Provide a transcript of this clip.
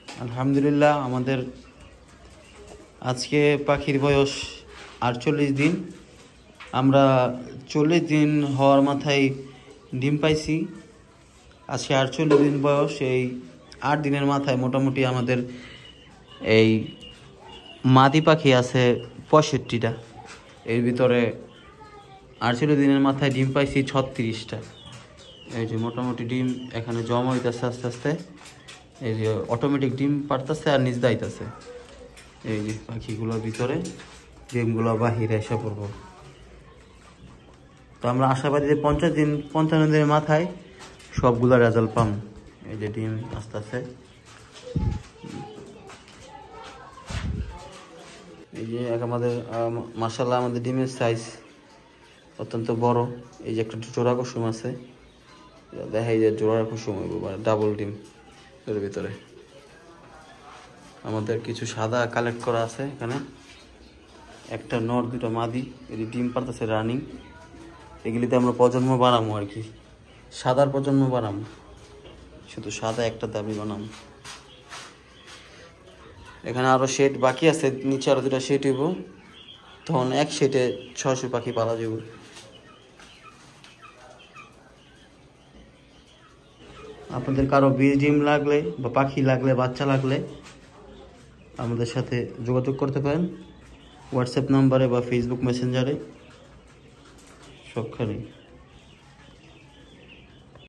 আলহামদুলিল্লাহ আমাদের আজকে পাখির বয়স 48 দিন। আমরা 40 দিন হওয়ার মাথায় ডিম পাইছি। আজকে 48 দিন বয়স, এই 8 দিনের মাথায় মোটামুটি আমাদের এই মাদি পাখি আছে 65টা। এর ভিতরে 48 দিনের মাথায় ডিম পাইছি 36টা। এই যে মোটামুটি ডিম এখানে জমা হইতেছে আস্তে আস্তে। এই যে অটোমেটিক ডিম পারতেছে আর নিজ দাইতেছে। এই যে পাখিগুলোর ভিতরে ডিমগুলো বাহিরে এসে পড়ব। তো আমরা আশাবাদী যে 55 দিনের মাথায় সবগুলো রেজাল্ট পাম। এই যে ডিম আস্তে আস্তে, এই যে আমাদের মাশাআল্লাহ আমাদের ডিমের সাইজ অত্যন্ত বড়। এই যে একটা জোড়া কুসুম আছে, দেখা যায় জোড়া কুসুম ডাবল ডিম। এর ভিতরে আমাদের কিছু সাদা কালেক্ট করা আছে এখানে, একটা নর দুটো মাদি, এর ডিম পারতেছে রানিং। এগুলিতে আমরা প্রজন্ম বানাবো আর কি, সাদার প্রজন্ম বানাবো, শুধু সাদা একটা দাবি বানাবো। এখানে আরো শেড বাকি আছে, নিচে আরো দুটো শেড হইব, তখন এক শেডে 600 পাখি পালা যাব। আপনাদের কারো বীজ ডিম লাগলে বা পাখি লাগলে, বাচ্চা লাগলে আমাদের সাথে যোগাযোগ করতে পারেন হোয়াটসঅ্যাপ নাম্বারে বা ফেসবুক মেসেঞ্জারে, সবখানে।